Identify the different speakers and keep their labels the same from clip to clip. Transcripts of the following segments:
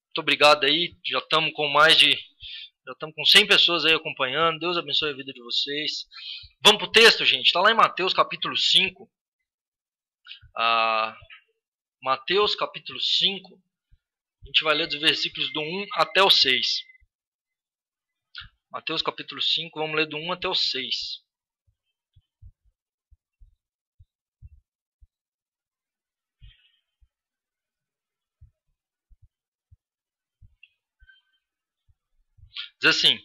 Speaker 1: Muito obrigado aí. Já estamos com 100 pessoas aí acompanhando. Deus abençoe a vida de vocês. Vamos pro texto, gente. Está lá em Mateus capítulo 5. Mateus capítulo 5. A gente vai ler dos versículos do 1 até o 6. Mateus capítulo 5, vamos ler do 1 até o 6. Diz assim: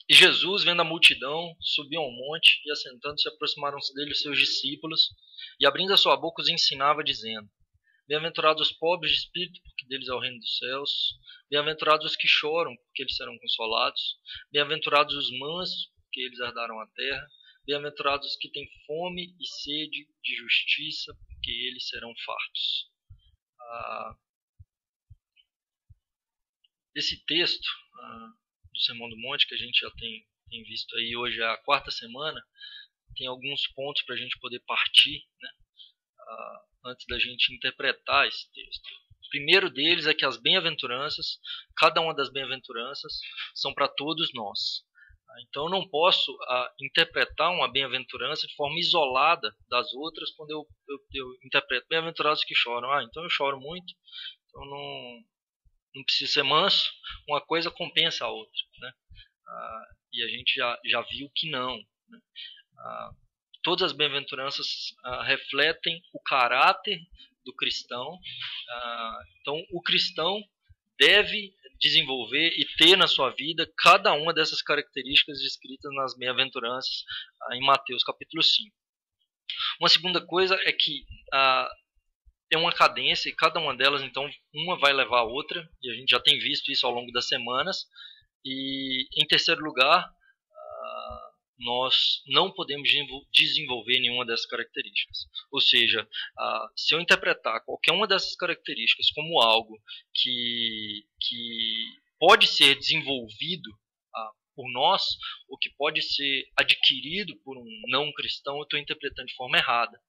Speaker 1: E Jesus, vendo a multidão, subiu a um monte, e assentando-se aproximaram-se dele os seus discípulos, e abrindo a sua boca os ensinava, dizendo: Bem-aventurados os pobres de espírito, porque deles é o reino dos céus. Bem-aventurados os que choram, porque eles serão consolados. Bem-aventurados os mansos, porque eles herdarão a terra. Bem-aventurados os que têm fome e sede de justiça, porque eles serão fartos. Esse texto do Sermão do Monte, que a gente já tem visto aí hoje, é a quarta semana, tem alguns pontos para a gente poder partir, né, antes da gente interpretar esse texto. O primeiro deles é que as bem-aventuranças, cada uma das bem-aventuranças, são para todos nós. Então eu não posso interpretar uma bem-aventurança de forma isolada das outras quando eu interpreto bem-aventurados que choram. Então eu choro muito, então não preciso ser manso, uma coisa compensa a outra, né? E a gente já viu que não, né? Todas as bem-aventuranças refletem o caráter do cristão. Então o cristão deve desenvolver e ter na sua vida cada uma dessas características descritas nas bem-aventuranças em Mateus capítulo 5. Uma segunda coisa é que é uma cadência, e cada uma delas, então, uma vai levar a outra, e a gente já tem visto isso ao longo das semanas. E, em terceiro lugar, nós não podemos desenvolver nenhuma dessas características. Ou seja, se eu interpretar qualquer uma dessas características como algo que pode ser desenvolvido por nós, ou que pode ser adquirido por um não cristão, eu estou interpretando de forma errada.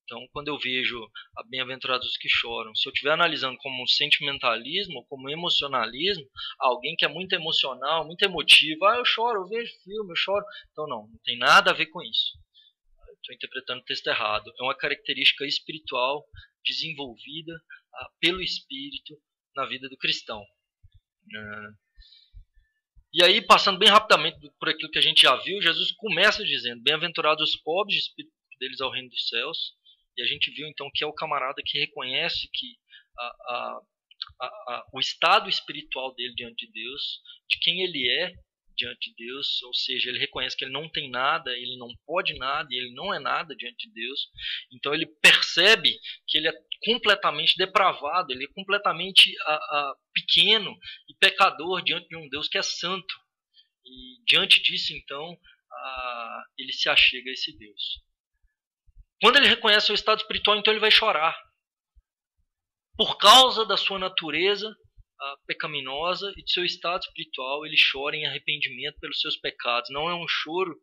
Speaker 1: Então, quando eu vejo a bem-aventurados que choram, se eu estiver analisando como sentimentalismo ou como emocionalismo, alguém que é muito emocional, muito emotivo, eu choro, eu vejo filme, eu choro. Então, não tem nada a ver com isso. Estou interpretando o texto errado. É uma característica espiritual desenvolvida pelo Espírito na vida do cristão. E aí, passando bem rapidamente por aquilo que a gente já viu, Jesus começa dizendo: Bem-aventurados os pobres de espírito, deles é o reino dos céus. E a gente viu então que é o camarada que reconhece que o estado espiritual dele diante de Deus, de quem ele é diante de Deus, ou seja, ele reconhece que ele não tem nada, ele não pode nada, e ele não é nada diante de Deus. Então ele percebe que ele é completamente depravado, ele é completamente pequeno e pecador diante de um Deus que é santo. E diante disso, então, ele se achega a esse Deus. Quando ele reconhece o estado espiritual, então ele vai chorar. Por causa da sua natureza pecaminosa e do seu estado espiritual, ele chora em arrependimento pelos seus pecados. Não é um choro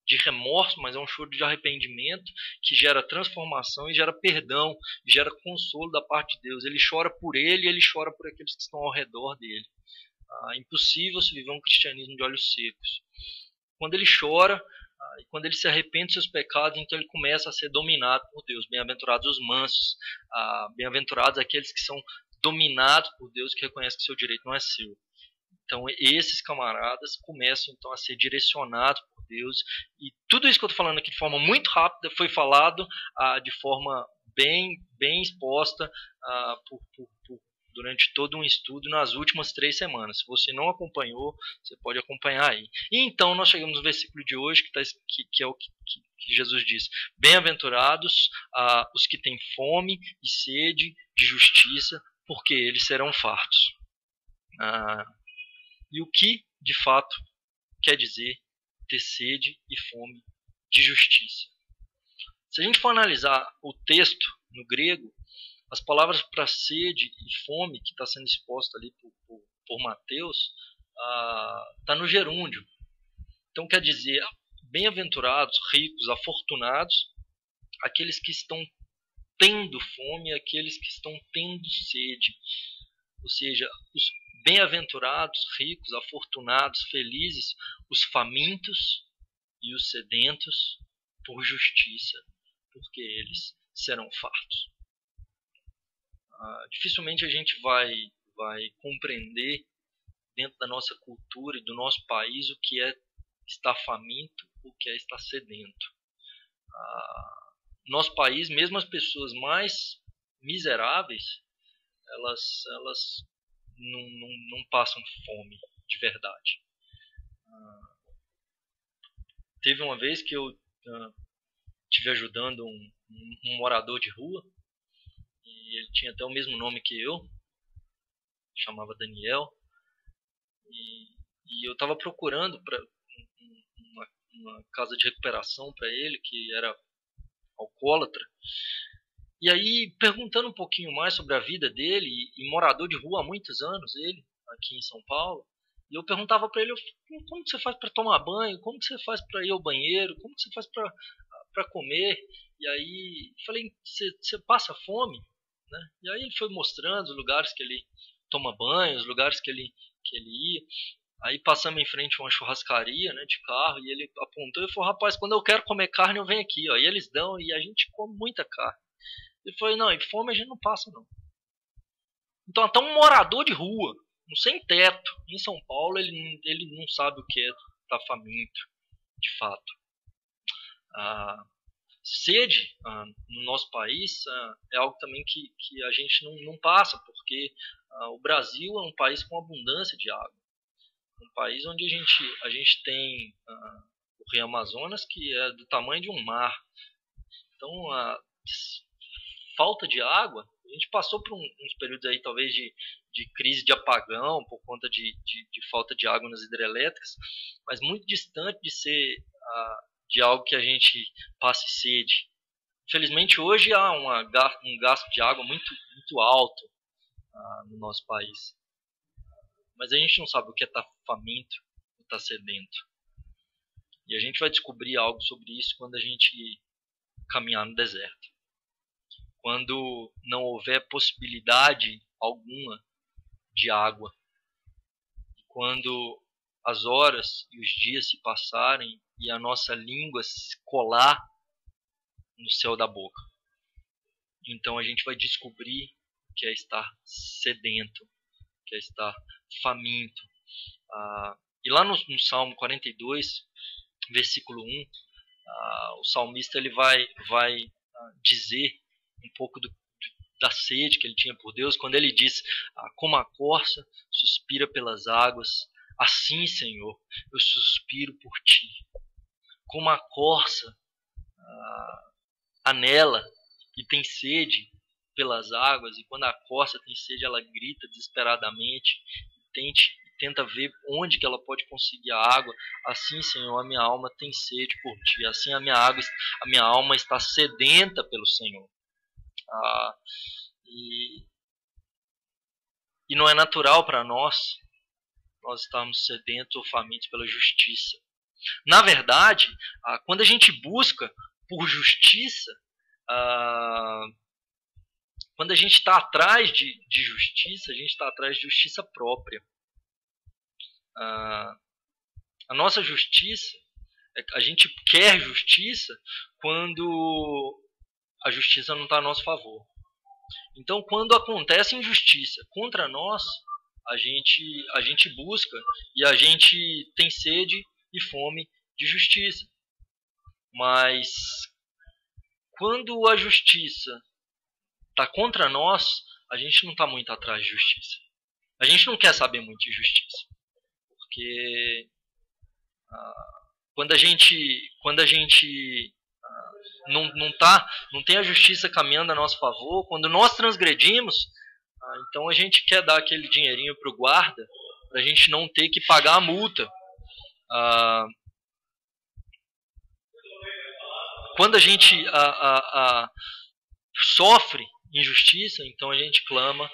Speaker 1: de remorso, mas é um choro de arrependimento que gera transformação e gera perdão, e gera consolo da parte de Deus. Ele chora por ele e ele chora por aqueles que estão ao redor dele. É impossível se viver um cristianismo de olhos secos. Quando ele chora, e quando ele se arrepende dos seus pecados, então ele começa a ser dominado por Deus. Bem-aventurados os mansos, bem-aventurados aqueles que são dominados por Deus, que reconhecem que seu direito não é seu. Então esses camaradas começam então a ser direcionados por Deus. E tudo isso que eu estou falando aqui de forma muito rápida foi falado de forma bem exposta durante todo um estudo nas últimas 3 semanas. Se você não acompanhou, você pode acompanhar aí. E então nós chegamos no versículo de hoje, que é o que Jesus diz: Bem-aventurados os que têm fome e sede de justiça, porque eles serão fartos. E o que, de fato, quer dizer ter sede e fome de justiça? Se a gente for analisar o texto no grego, as palavras para sede e fome que está sendo exposta ali por Mateus está no gerúndio. Então quer dizer, bem-aventurados, ricos, afortunados, aqueles que estão tendo fome e aqueles que estão tendo sede. Ou seja, os bem-aventurados, ricos, afortunados, felizes, os famintos e os sedentos por justiça, porque eles serão fartos. Dificilmente a gente vai compreender dentro da nossa cultura e do nosso país o que é estar faminto, o que é estar sedento. No nosso país, mesmo as pessoas mais miseráveis, elas não passam fome de verdade. Teve uma vez que eu estive ajudando um morador de rua, e ele tinha até o mesmo nome que eu, chamava Daniel, e eu estava procurando uma casa de recuperação para ele, que era alcoólatra, e aí perguntando um pouquinho mais sobre a vida dele, e morador de rua há muitos anos, ele, aqui em São Paulo, e eu perguntava para ele, como que você faz para tomar banho, como que você faz para ir ao banheiro, como que você faz para comer, e aí falei, você passa fome? Né? E aí ele foi mostrando os lugares que ele toma banho, os lugares que ele ia. Aí passamos em frente a uma churrascaria, né, de carro, e ele apontou e falou, rapaz, quando eu quero comer carne eu venho aqui, ó. E eles dão, e a gente come muita carne. Ele falou, não, e fome a gente não passa não. Então até um morador de rua, um sem teto, em São Paulo, ele não sabe o que é estar faminto, de fato. Sede no nosso país é algo também que a gente não passa, porque o Brasil é um país com abundância de água. Um país onde a gente tem o Rio Amazonas, que é do tamanho de um mar. Então, a falta de água, a gente passou por uns períodos aí talvez de crise de apagão, por conta de falta de água nas hidrelétricas, mas muito distante de ser de algo que a gente passe sede. Infelizmente, hoje há um gasto de água muito alto no nosso país. Mas a gente não sabe o que é estar faminto ou estar sedento. E a gente vai descobrir algo sobre isso quando a gente caminhar no deserto. Quando não houver possibilidade alguma de água. Quando as horas e os dias se passarem e a nossa língua se colar no céu da boca. Então a gente vai descobrir que é estar sedento, que é estar faminto. E lá no Salmo 42, versículo 1, o salmista ele vai dizer um pouco da sede que ele tinha por Deus, quando ele diz, como a corça suspira pelas águas, assim, Senhor, eu suspiro por Ti. Como a corça anela e tem sede pelas águas, e quando a corça tem sede, ela grita desesperadamente, tenta ver onde que ela pode conseguir a água. Assim, Senhor, a minha alma tem sede por Ti. Assim a minha alma está sedenta pelo Senhor. E não é natural para nós estarmos sedentos ou famintos pela justiça. Na verdade, quando a gente busca por justiça, quando a gente está atrás de justiça, a gente está atrás de justiça própria. A nossa justiça, a gente quer justiça quando a justiça não está a nosso favor. Então, quando acontece injustiça contra nós, a gente busca e a gente tem sede e fome de justiça. Mas quando a justiça está contra nós, a gente não está muito atrás de justiça. A gente não quer saber muito de justiça. Porque quando a gente não tem a justiça caminhando a nosso favor, quando nós transgredimos, então a gente quer dar aquele dinheirinho para o guarda, para a gente não ter que pagar a multa. Quando a gente sofre injustiça, então a gente clama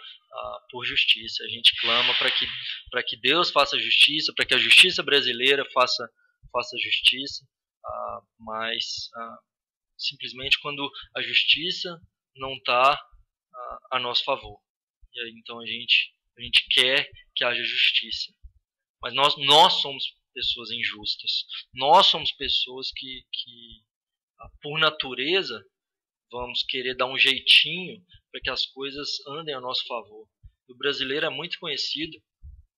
Speaker 1: por justiça, a gente clama para que Deus faça justiça, para que a justiça brasileira faça justiça, mas simplesmente quando a justiça não está a nosso favor. E aí, então a gente quer que haja justiça. Mas nós somos pessoas injustas. Nós somos pessoas que por natureza, vamos querer dar um jeitinho para que as coisas andem a nosso favor. O brasileiro é muito conhecido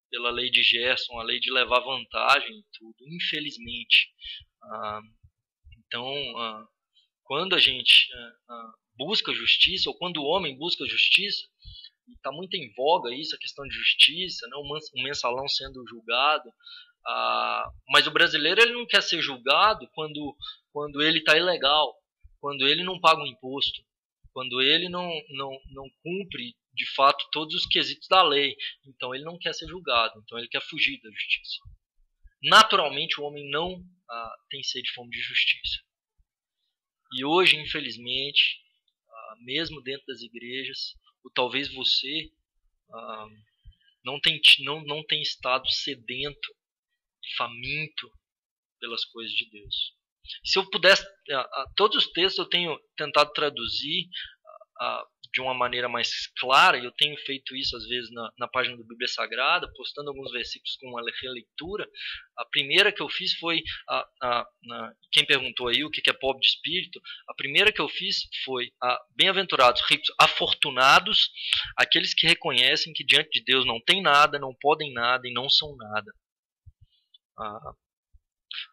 Speaker 1: pela lei de Gerson, a lei de levar vantagem em tudo, infelizmente. Então, quando a gente busca justiça, ou quando o homem busca justiça, e está muito em voga isso, a questão de justiça, né, o mensalão sendo julgado, mas o brasileiro ele não quer ser julgado quando ele está ilegal, quando ele não paga um imposto, quando ele não cumpre de fato todos os quesitos da lei. Então ele não quer ser julgado, então ele quer fugir da justiça. Naturalmente o homem não tem sede e fome de justiça. E hoje, infelizmente, mesmo dentro das igrejas, ou talvez você não tem estado sedento e faminto pelas coisas de Deus. Se eu pudesse, todos os textos eu tenho tentado traduzir de uma maneira mais clara, e eu tenho feito isso às vezes na página da Bíblia Sagrada, postando alguns versículos com uma releitura. A primeira que eu fiz foi, quem perguntou aí o que é pobre de espírito, a primeira que eu fiz foi, bem-aventurados, ricos, afortunados, aqueles que reconhecem que diante de Deus não tem nada, não podem nada e não são nada.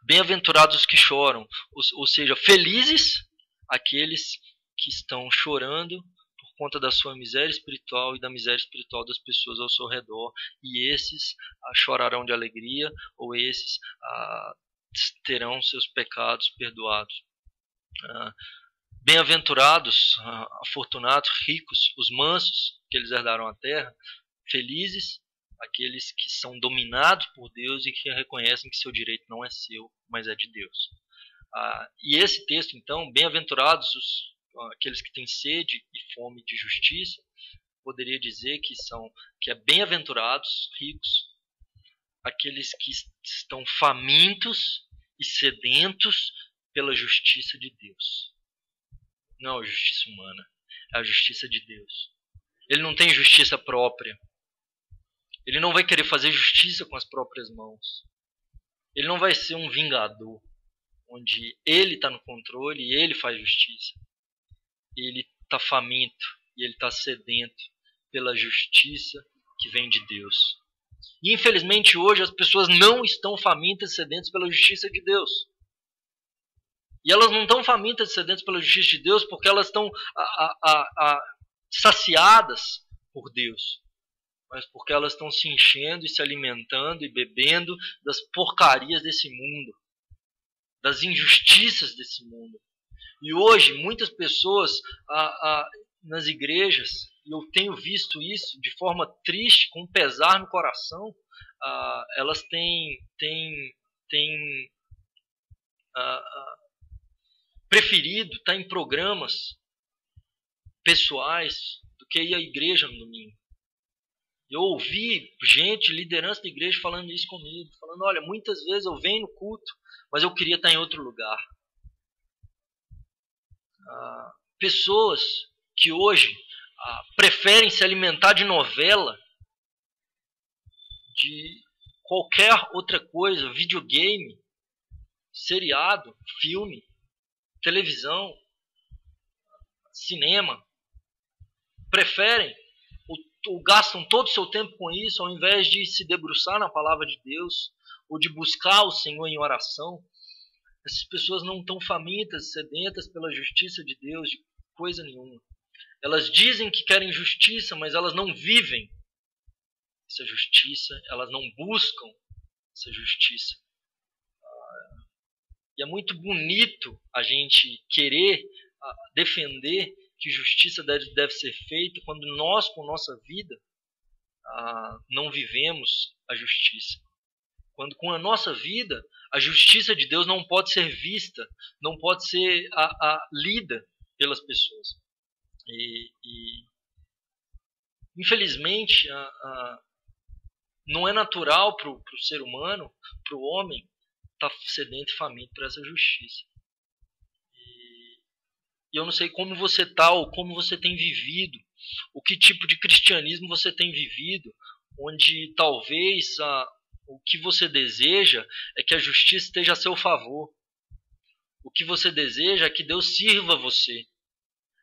Speaker 1: Bem-aventurados os que choram, ou seja, felizes aqueles que estão chorando por conta da sua miséria espiritual e da miséria espiritual das pessoas ao seu redor, e esses chorarão de alegria, ou esses terão seus pecados perdoados. Bem-aventurados, afortunados, ricos, os mansos, que eles herdarão a terra, felizes aqueles que são dominados por Deus e que reconhecem que seu direito não é seu, mas é de Deus. E esse texto, então, bem-aventurados aqueles que têm sede e fome de justiça, poderia dizer que é bem-aventurados, ricos, aqueles que estão famintos e sedentos pela justiça de Deus. Não a justiça humana, é a justiça de Deus. Ele não tem justiça própria. Ele não vai querer fazer justiça com as próprias mãos. Ele não vai ser um vingador, onde ele está no controle e ele faz justiça. Ele está faminto e ele está sedento pela justiça que vem de Deus. E infelizmente hoje as pessoas não estão famintas e sedentas pela justiça de Deus. E elas não estão famintas e sedentas pela justiça de Deus porque elas estão saciadas por Deus, mas porque elas estão se enchendo e se alimentando e bebendo das porcarias desse mundo, das injustiças desse mundo. E hoje muitas pessoas nas igrejas, e eu tenho visto isso de forma triste, com pesar no coração, elas têm preferido estar em programas pessoais do que ir à igreja no domingo. Eu ouvi gente, liderança da igreja, falando isso comigo, falando, olha, muitas vezes eu venho no culto, mas eu queria estar em outro lugar. Pessoas que hoje preferem se alimentar de novela, de qualquer outra coisa, videogame, seriado, filme, televisão, cinema, preferem ou gastam todo o seu tempo com isso, ao invés de se debruçar na palavra de Deus, ou de buscar o Senhor em oração. Essas pessoas não estão famintas, sedentas pela justiça de Deus, de coisa nenhuma. Elas dizem que querem justiça, mas elas não vivem essa justiça, elas não buscam essa justiça. E é muito bonito a gente querer defender que justiça deve ser feita quando nós, com nossa vida, não vivemos a justiça. Quando com a nossa vida, a justiça de Deus não pode ser vista, não pode ser lida pelas pessoas. E infelizmente, não é natural para o ser humano, para o homem, estar sedento e faminto por essa justiça. E eu não sei como você está ou como você tem vivido, o que tipo de cristianismo você tem vivido, onde talvez o que você deseja é que a justiça esteja a seu favor. O que você deseja é que Deus sirva você.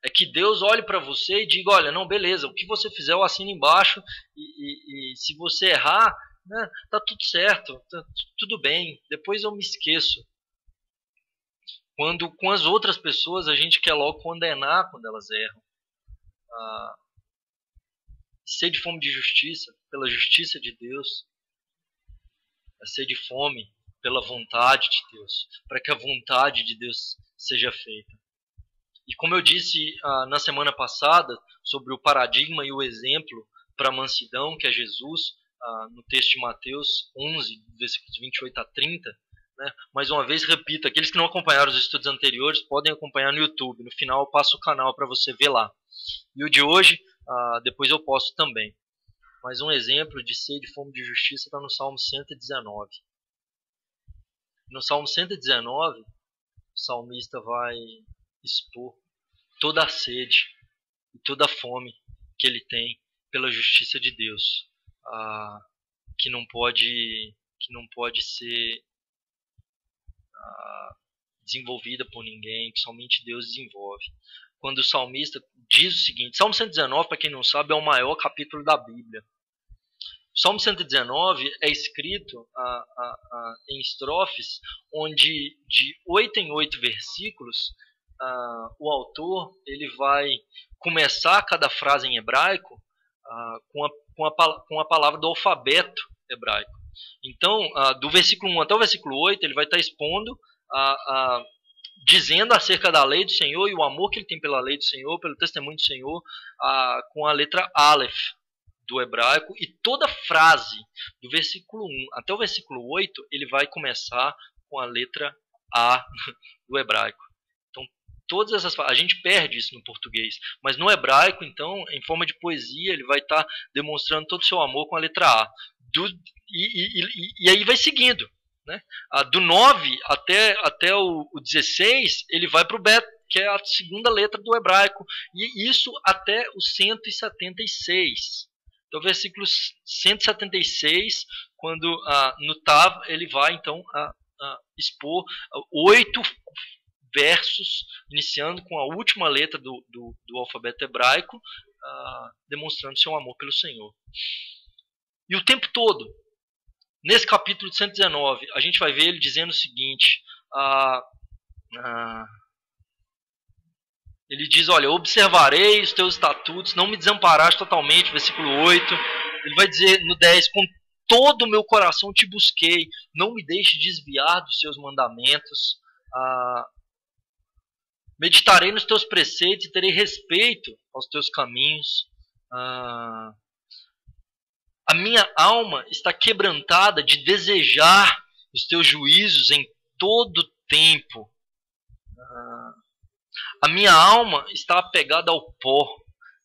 Speaker 1: É que Deus olhe para você e diga, olha, não, beleza, o que você fizer eu assino embaixo e se você errar, né, tá tudo certo, tá tudo bem, depois eu me esqueço. Quando com as outras pessoas a gente quer logo condenar quando elas erram. Ser de fome de justiça, pela justiça de Deus, é ser de fome pela vontade de Deus, para que a vontade de Deus seja feita. E como eu disse na semana passada, sobre o paradigma e o exemplo para a mansidão, que é Jesus, no texto de Mateus 11, versículos 28 a 30, né? Mais uma vez, repito, aqueles que não acompanharam os estudos anteriores podem acompanhar no YouTube. No final eu passo o canal para você ver lá. E o de hoje, depois eu posto também. Mas um exemplo de sede e fome de justiça está no Salmo 119. No Salmo 119, o salmista vai expor toda a sede e toda a fome que ele tem pela justiça de Deus, que não pode ser desenvolvida por ninguém, que somente Deus desenvolve. Quando o salmista diz o seguinte, Salmo 119, para quem não sabe, é o maior capítulo da Bíblia. O Salmo 119 é escrito em estrofes, onde de 8 em 8 versículos, o autor ele vai começar cada frase em hebraico com a palavra do alfabeto hebraico. Então, do versículo 1 até o versículo 8, ele vai estar expondo, dizendo acerca da lei do Senhor e o amor que ele tem pela lei do Senhor, pelo testemunho do Senhor, com a letra Aleph do hebraico, e toda frase do versículo 1 até o versículo 8, ele vai começar com a letra A do hebraico. Então, todas essas a gente perde isso no português, mas no hebraico, então, em forma de poesia, ele vai estar demonstrando todo o seu amor com a letra A. E aí vai seguindo, né? Do 9 até o 16, ele vai para o Bet, que é a segunda letra do hebraico, e isso até o 176. Então, versículo 176, quando no Tav, ele vai então expor 8 versos, iniciando com a última letra do alfabeto hebraico, demonstrando seu amor pelo Senhor. E o tempo todo, nesse capítulo 119, a gente vai ver ele dizendo o seguinte, ele diz, olha, observarei os teus estatutos, não me desamparaste totalmente, versículo 8. Ele vai dizer no 10, com todo o meu coração te busquei, não me deixe desviar dos seus mandamentos. Meditarei nos teus preceitos e terei respeito aos teus caminhos. A minha alma está quebrantada de desejar os teus juízos em todo tempo. A minha alma está apegada ao pó,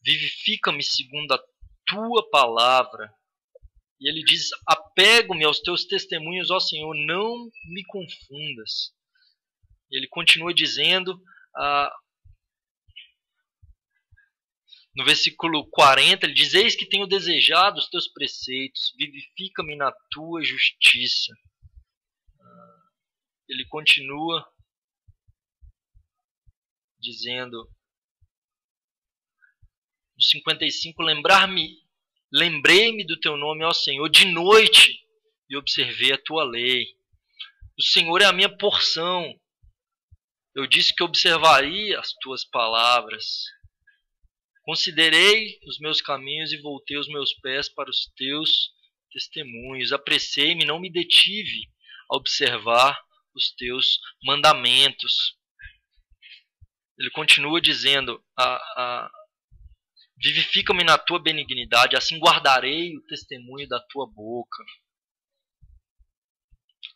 Speaker 1: vivifica-me segundo a tua palavra. E ele diz, apego-me aos teus testemunhos, ó Senhor, não me confundas. Ele continua dizendo, no versículo 40, ele diz, eis que tenho desejado os teus preceitos, vivifica-me na tua justiça. Ele continua dizendo, no 55, lembrei-me do teu nome, ó Senhor, de noite, e observei a tua lei. O Senhor é a minha porção. Eu disse que observaria as tuas palavras. Considerei os meus caminhos e voltei os meus pés para os teus testemunhos. Apressei-me, não me detive a observar os teus mandamentos. Ele continua dizendo, vivifica-me na tua benignidade, assim guardarei o testemunho da tua boca.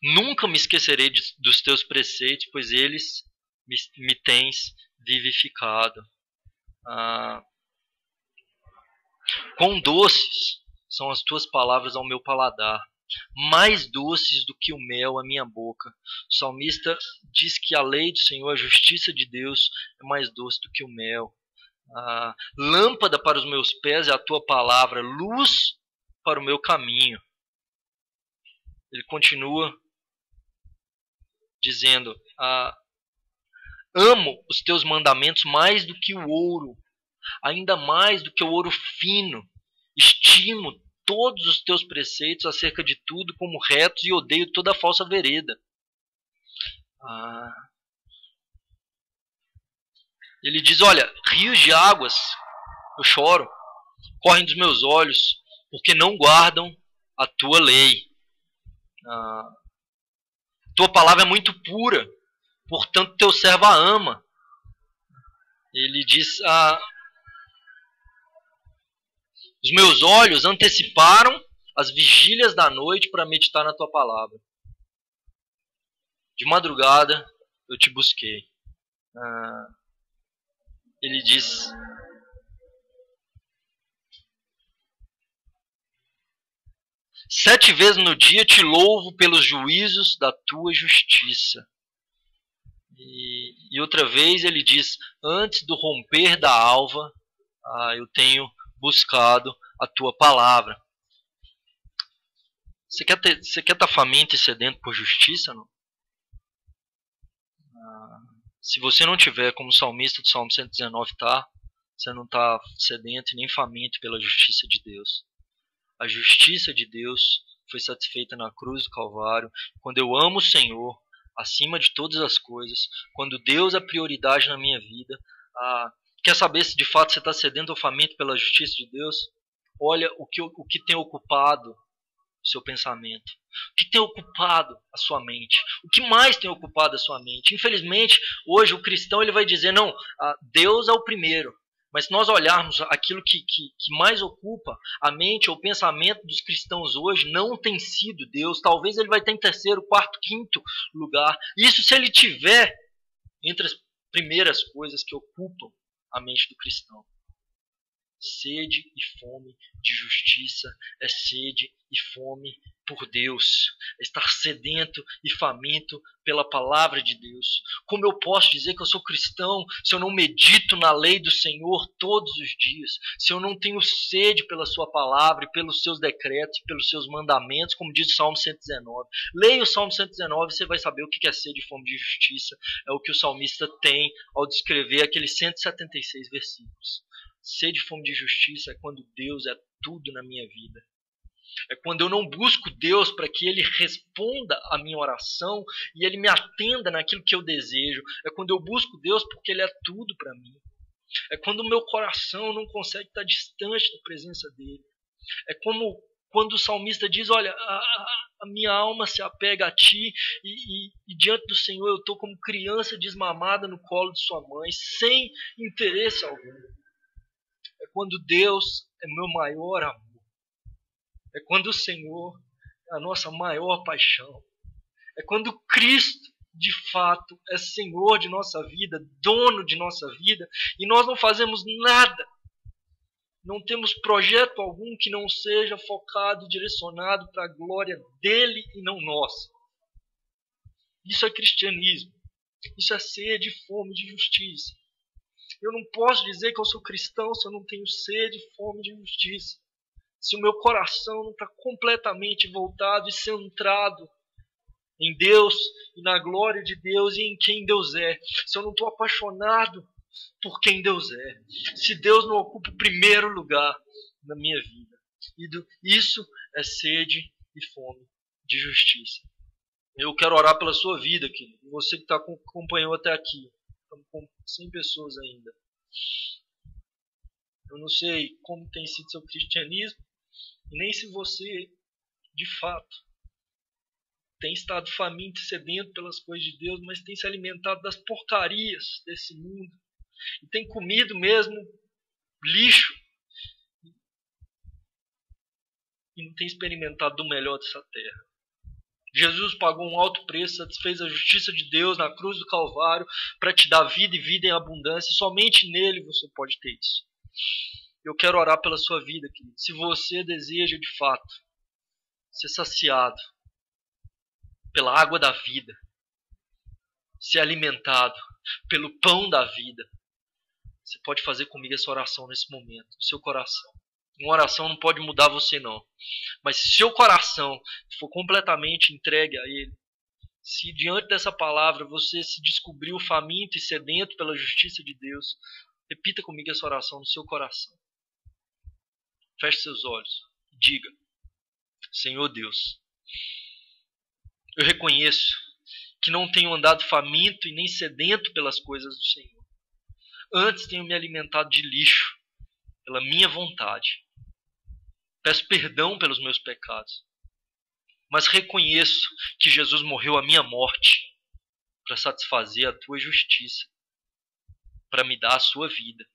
Speaker 1: Nunca me esquecerei dos teus preceitos, pois eles me tens vivificado. Quão doces são as tuas palavras ao meu paladar, mais doces do que o mel à minha boca. O salmista diz que a lei do Senhor, a justiça de Deus, é mais doce do que o mel. A lâmpada para os meus pés é a tua palavra, luz para o meu caminho. Ele continua dizendo: amo os teus mandamentos mais do que o ouro, ainda mais do que o ouro fino. Estimo todos os teus preceitos acerca de tudo como retos e odeio toda a falsa vereda. Ele diz: olha, rios de águas, eu choro, correm dos meus olhos, porque não guardam a tua lei. Tua palavra é muito pura, portanto teu servo a ama. Ele diz: os meus olhos anteciparam as vigílias da noite para meditar na tua palavra. De madrugada eu te busquei. Ele diz: sete vezes no dia te louvo pelos juízos da tua justiça. E outra vez ele diz: antes do romper da alva, eu tenho buscado a tua palavra. Você quer estar faminto e sedento por justiça? Não? Se você não tiver, como o salmista do Salmo 119 está, você não está sedento e nem faminto pela justiça de Deus. A justiça de Deus foi satisfeita na cruz do Calvário. Quando eu amo o Senhor acima de todas as coisas, quando Deus é prioridade na minha vida, quer saber se de fato você está sedento ou faminto pela justiça de Deus? Olha o que tem ocupado o seu pensamento, o que tem ocupado a sua mente, o que mais tem ocupado a sua mente. Infelizmente, hoje o cristão ele vai dizer: não, Deus é o primeiro. Mas se nós olharmos aquilo que mais ocupa a mente ou o pensamento dos cristãos hoje, não tem sido Deus. Talvez ele vai estar em terceiro, quarto, quinto lugar. Isso se ele tiver entre as primeiras coisas que ocupam a mente do cristão. Sede e fome de justiça é sede e fome por Deus. É estar sedento e faminto pela palavra de Deus. Como eu posso dizer que eu sou cristão se eu não medito na lei do Senhor todos os dias? Se eu não tenho sede pela sua palavra e pelos seus decretos, pelos seus mandamentos, como diz o Salmo 119. Leia o Salmo 119 e você vai saber o que é sede e fome de justiça. É o que o salmista tem ao descrever aqueles 176 versículos. Sede e fome de justiça é quando Deus é tudo na minha vida. É quando eu não busco Deus para que Ele responda a minha oração e Ele me atenda naquilo que eu desejo. É quando eu busco Deus porque Ele é tudo para mim. É quando o meu coração não consegue estar distante da presença dEle. É como quando o salmista diz: olha, a minha alma se apega a Ti e diante do Senhor eu estou como criança desmamada no colo de sua mãe, sem interesse algum. É quando Deus é meu maior amor. É quando o Senhor é a nossa maior paixão. É quando Cristo, de fato, é Senhor de nossa vida, dono de nossa vida, e nós não fazemos nada. Não temos projeto algum que não seja focado, direcionado para a glória dele e não nossa. Isso é cristianismo. Isso é sede e fome de justiça. Eu não posso dizer que eu sou cristão se eu não tenho sede e fome de justiça. Se o meu coração não está completamente voltado e centrado em Deus e na glória de Deus e em quem Deus é. Se eu não estou apaixonado por quem Deus é. Se Deus não ocupa o primeiro lugar na minha vida. Isso é sede e fome de justiça. Eu quero orar pela sua vida, querido. Você que acompanhou até aqui. Estamos com 100 pessoas ainda. Eu não sei como tem sido seu cristianismo, e nem se você, de fato, tem estado faminto e sedento pelas coisas de Deus, mas tem se alimentado das porcarias desse mundo, e tem comido mesmo lixo, e não tem experimentado do melhor dessa terra. Jesus pagou um alto preço, satisfez a justiça de Deus na cruz do Calvário para te dar vida e vida em abundância. E somente nele você pode ter isso. Eu quero orar pela sua vida, querido. Se você deseja de fato ser saciado pela água da vida, ser alimentado pelo pão da vida, você pode fazer comigo essa oração nesse momento, no seu coração. Uma oração não pode mudar você não, mas se seu coração for completamente entregue a Ele, se diante dessa palavra você se descobriu faminto e sedento pela justiça de Deus, repita comigo essa oração no seu coração. Feche seus olhos e diga: Senhor Deus, eu reconheço que não tenho andado faminto e nem sedento pelas coisas do Senhor. Antes tenho me alimentado de lixo, pela minha vontade. Peço perdão pelos meus pecados, mas reconheço que Jesus morreu a minha morte para satisfazer a tua justiça, para me dar a sua vida.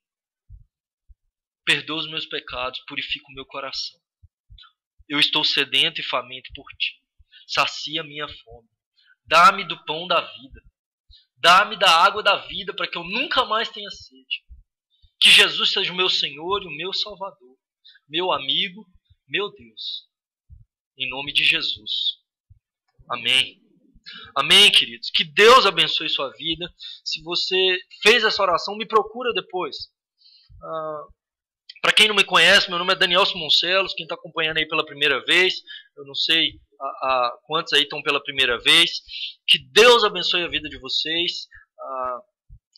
Speaker 1: Perdoa os meus pecados, purifica o meu coração. Eu estou sedento e faminto por ti. Sacia a minha fome. Dá-me do pão da vida. Dá-me da água da vida para que eu nunca mais tenha sede. Que Jesus seja o meu Senhor e o meu Salvador, meu amigo, meu Deus. Em nome de Jesus. Amém. Amém, queridos. Que Deus abençoe sua vida. Se você fez essa oração, me procura depois. Para quem não me conhece, meu nome é Daniel Simoncelos. Quem está acompanhando aí pela primeira vez, eu não sei quantos aí estão pela primeira vez. Que Deus abençoe a vida de vocês.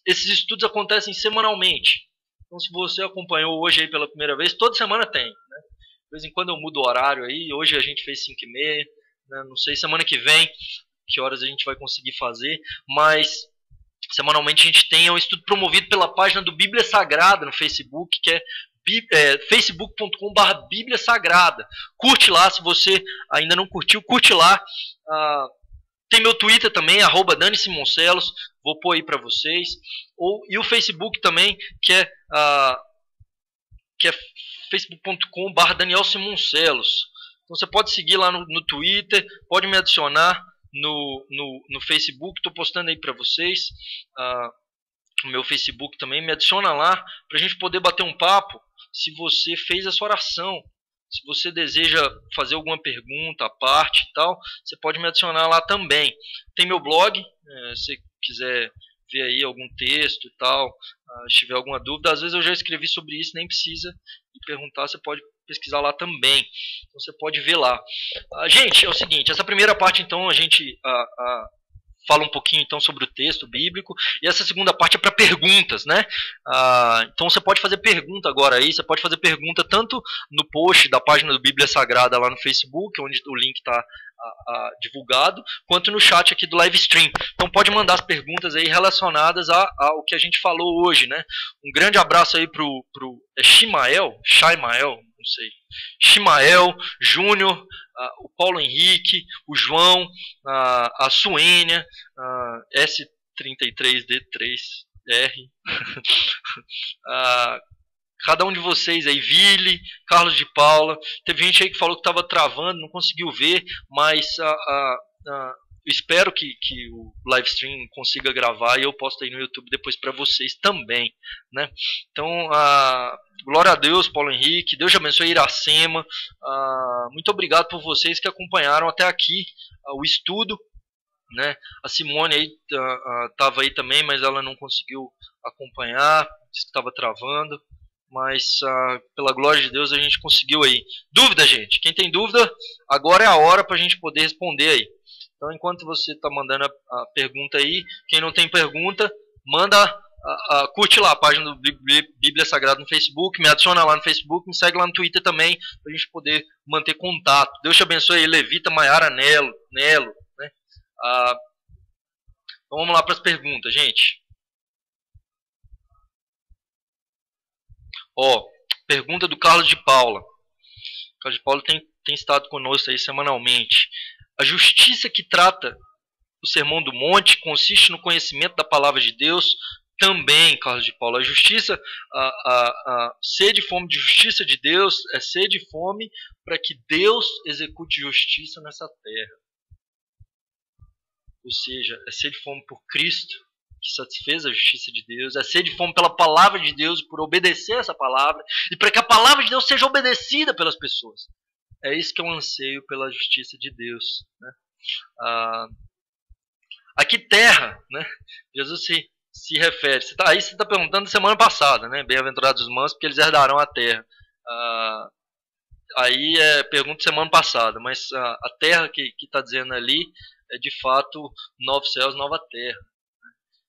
Speaker 1: Esses estudos acontecem semanalmente. Então, se você acompanhou hoje aí pela primeira vez, toda semana tem, né? De vez em quando eu mudo o horário aí. Hoje a gente fez 5h30, né? Não sei semana que vem que horas a gente vai conseguir fazer, mas semanalmente a gente tem um estudo promovido pela página do Bíblia Sagrada no Facebook, que é facebook.com/Bíblia Sagrada. Curte lá, se você ainda não curtiu, curte lá. Tem meu Twitter também, @Dani Simoncelos, vou pôr aí para vocês. E o Facebook também, que é facebook.com/Daniel Simoncelos. Então você pode seguir lá no Twitter, pode me adicionar no Facebook, estou postando aí para vocês. O meu Facebook também, me adiciona lá para a gente poder bater um papo. Se você fez essa oração, se você deseja fazer alguma pergunta à parte e tal, você pode me adicionar lá também. Tem meu blog, se você quiser ver aí algum texto e tal, se tiver alguma dúvida, às vezes eu já escrevi sobre isso, nem precisa me perguntar, você pode pesquisar lá também, então você pode ver lá. Gente, é o seguinte, essa primeira parte então a gente fala um pouquinho então sobre o texto bíblico, e essa segunda parte é para perguntas, né? Então você pode fazer pergunta agora aí, você pode fazer pergunta tanto no post da página do Bíblia Sagrada lá no Facebook, onde o link está divulgado, quanto no chat aqui do live stream. Então pode mandar as perguntas aí relacionadas ao que a gente falou hoje, né? Um grande abraço aí pro Shimael, não sei, Shimael, Júnior, o Paulo Henrique, o João, a Suênia, S33D3R, cada um de vocês aí, Vili, Carlos de Paula. Teve gente aí que falou que estava travando, não conseguiu ver, mas eu espero que o live stream consiga gravar e eu posto aí no YouTube depois para vocês também, né? Então, glória a Deus, Paulo Henrique, Deus te abençoe, Iracema. Muito obrigado por vocês que acompanharam até aqui o estudo, né? A Simone aí estava aí também, mas ela não conseguiu acompanhar, disse que estava travando. Mas pela glória de Deus a gente conseguiu aí. Dúvida, gente? Quem tem dúvida, agora é a hora para a gente poder responder aí. Então, enquanto você está mandando a pergunta aí, quem não tem pergunta, curte lá a página do Bíblia Sagrada no Facebook, me adiciona lá no Facebook, me segue lá no Twitter também, para a gente poder manter contato. Deus te abençoe aí, Levita, Maiara, Nelo, né? Então vamos lá para as perguntas, gente. Pergunta do Carlos de Paula. O Carlos de Paula tem estado conosco aí semanalmente. A justiça que trata o Sermão do Monte consiste no conhecimento da palavra de Deus também, Carlos de Paula. A justiça, sede e fome de justiça de Deus é sede e fome para que Deus execute justiça nessa terra. Ou seja, é sede e fome por Cristo, que satisfez a justiça de Deus, é sede e fome pela palavra de Deus, por obedecer essa palavra, e para que a palavra de Deus seja obedecida pelas pessoas. É isso que é um anseio pela justiça de Deus, né? Aqui terra, né? Jesus se refere. Aí você está perguntando semana passada, né? Bem-aventurados os mansos, porque eles herdarão a terra. Aí é pergunta semana passada, mas a terra que está dizendo ali é de fato novos céus, nova terra.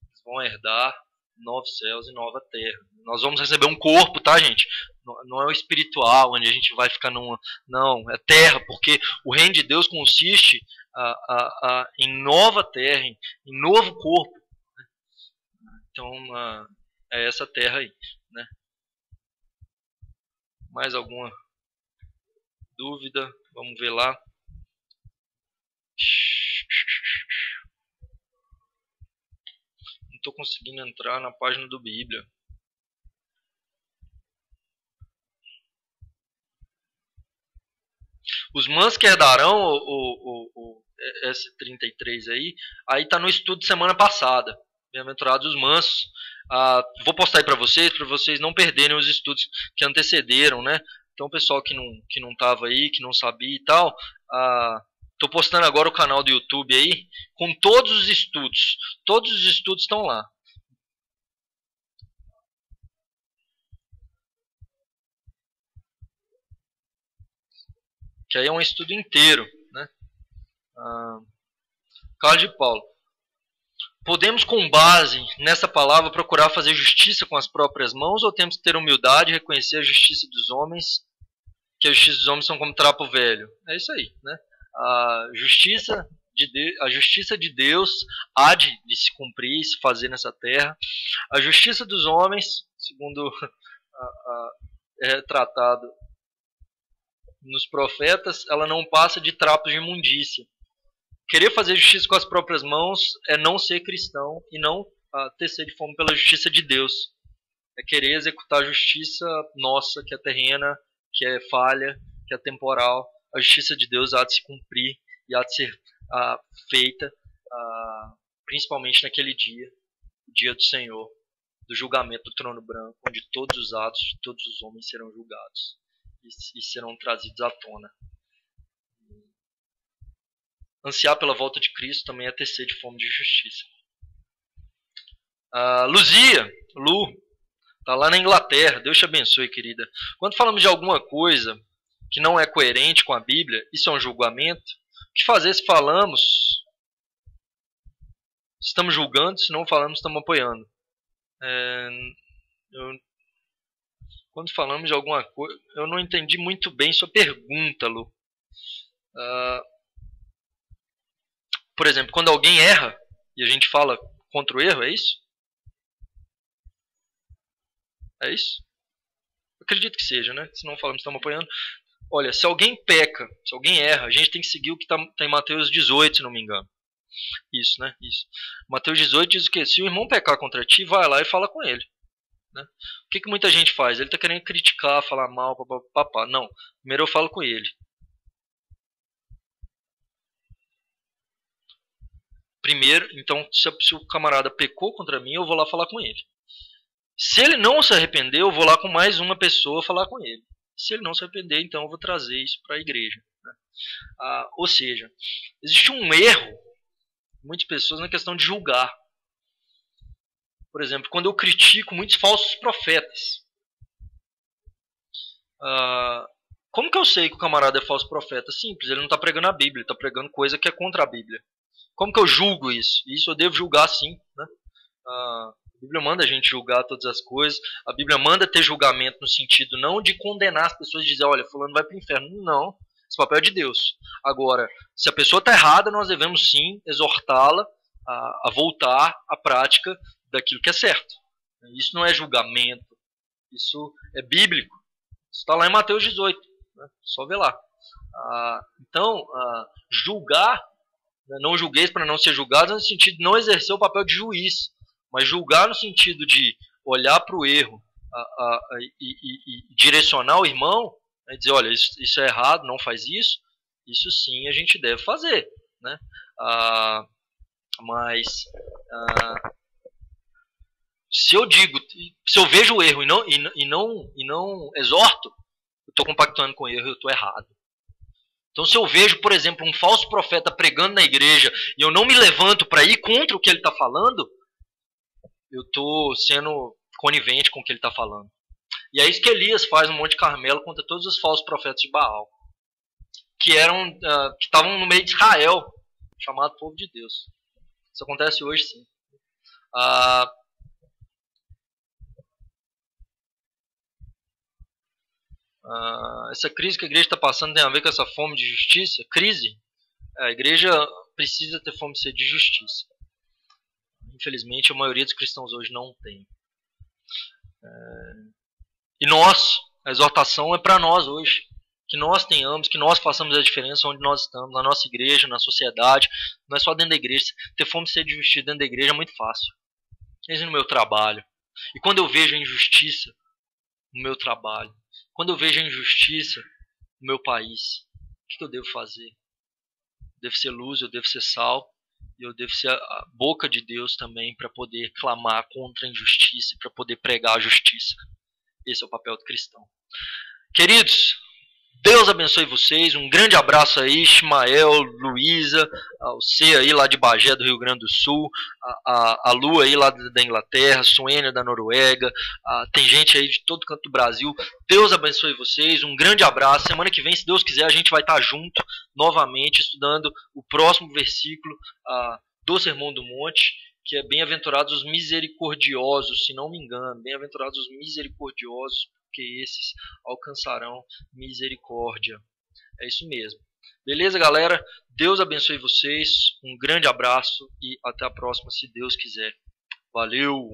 Speaker 1: Eles vão herdar novos céus e nova terra. Nós vamos receber um corpo, tá, gente? Não é o espiritual, onde a gente vai ficar numa... Não, é terra, porque o reino de Deus consiste em nova terra, em novo corpo. Então, é essa terra aí, né? Mais alguma dúvida? Vamos ver lá. Não estou conseguindo entrar na página do Bíblia. Os mansos que herdarão o S33 aí está no estudo de semana passada. Bem-aventurados os mansos. Vou postar aí para vocês não perderem os estudos que antecederam, né? Então, o pessoal que não estava aí, que não sabia e tal, estou postando agora o canal do YouTube aí com todos os estudos. Todos os estudos estão lá. Que aí é um estudo inteiro, né? Carlos de Paulo. Podemos, com base nessa palavra, procurar fazer justiça com as próprias mãos, ou temos que ter humildade e reconhecer a justiça dos homens, que a justiça dos homens são como trapo velho? É isso aí, né? A justiça de Deus há de se cumprir e se fazer nessa terra. A justiça dos homens, segundo é tratado nos profetas, ela não passa de trapos de imundícia. Querer fazer justiça com as próprias mãos é não ser cristão e não ter sede de fome pela justiça de Deus. É querer executar a justiça nossa, que é terrena, que é falha, que é temporal. A justiça de Deus há de se cumprir e há de ser feita, principalmente naquele dia, o dia do Senhor, do julgamento do trono branco, onde todos os atos de todos os homens serão julgados e serão trazidos à tona. Ansiar pela volta de Cristo também é ter sede de fome de justiça. Luzia, Lu, está lá na Inglaterra. Deus te abençoe, querida. Quando falamos de alguma coisa que não é coerente com a Bíblia, isso é um julgamento. O que fazer se falamos? Estamos julgando, se não falamos, estamos apoiando. Quando falamos de alguma coisa, eu não entendi muito bem sua pergunta, Lu. Por exemplo, quando alguém erra e a gente fala contra o erro, é isso? É isso? Eu acredito que seja, né? Se não falamos, estamos apoiando. Olha, se alguém peca, se alguém erra, a gente tem que seguir o que está em Mateus 18, se não me engano. Isso, né? Isso. Mateus 18 diz o quê? Se o irmão pecar contra ti, vai lá e fala com ele. Né? O que muita gente faz? Ele está querendo criticar, falar mal, papapá. Não. Primeiro eu falo com ele. Primeiro, então, se o camarada pecou contra mim, eu vou lá falar com ele. Se ele não se arrepender, eu vou lá com mais uma pessoa falar com ele. Se ele não se arrepender, então eu vou trazer isso para a igreja. Né? Ou seja, existe um erro de muitas pessoas na questão de julgar. Por exemplo, quando eu critico muitos falsos profetas. Como que eu sei que o camarada é falso profeta? Simples, ele não está pregando a Bíblia, ele está pregando coisa que é contra a Bíblia. Como que eu julgo isso? Isso eu devo julgar sim. Né? A Bíblia manda a gente julgar todas as coisas. A Bíblia manda ter julgamento no sentido não de condenar as pessoas e dizer, olha, fulano vai para o inferno. Não, esse papel é de Deus. Agora, se a pessoa está errada, nós devemos sim exortá-la a voltar à prática daquilo que é certo. Isso não é julgamento, isso é bíblico. Isso está lá em Mateus 18, né? Só ver lá. Então, julgar, não julgueis para não ser julgados, no sentido de não exercer o papel de juiz, mas julgar no sentido de olhar para o erro e direcionar o irmão, né, dizer, olha, isso é errado, não faz isso sim a gente deve fazer. Né? Mas se eu vejo o erro e não exorto, eu estou compactuando com o erro e eu estou errado. Então, se eu vejo, por exemplo, um falso profeta pregando na igreja e eu não me levanto para ir contra o que ele está falando, eu estou sendo conivente com o que ele está falando. E é isso que Elias faz no Monte Carmelo contra todos os falsos profetas de Baal, que estavam no meio de Israel, chamado povo de Deus. Isso acontece hoje, sim. Essa crise que a igreja está passando tem a ver com essa fome de justiça? Crise? A igreja precisa ter fome e sede de justiça. Infelizmente, a maioria dos cristãos hoje não tem. E nós, a exortação é para nós hoje. Que nós tenhamos, que nós façamos a diferença onde nós estamos, na nossa igreja, na sociedade. Não é só dentro da igreja. Ter fome e sede de justiça dentro da igreja é muito fácil. Mas no meu trabalho. E quando eu vejo a injustiça no meu trabalho, quando eu vejo a injustiça no meu país, o que eu devo fazer? Eu devo ser luz, eu devo ser sal, e eu devo ser a boca de Deus também para poder clamar contra a injustiça, para poder pregar a justiça. Esse é o papel do cristão. Queridos, Deus abençoe vocês. Um grande abraço aí, Ismael, Luísa, o C aí lá de Bagé, do Rio Grande do Sul, a Lu aí lá da Inglaterra, Suênia da Noruega, tem gente aí de todo canto do Brasil. Deus abençoe vocês. Um grande abraço. Semana que vem, se Deus quiser, a gente vai estar junto novamente, estudando o próximo versículo do Sermão do Monte, que é bem-aventurados os misericordiosos, se não me engano, bem-aventurados os misericordiosos, porque esses alcançarão misericórdia. É isso mesmo. Beleza, galera? Deus abençoe vocês. Um grande abraço e até a próxima, se Deus quiser. Valeu!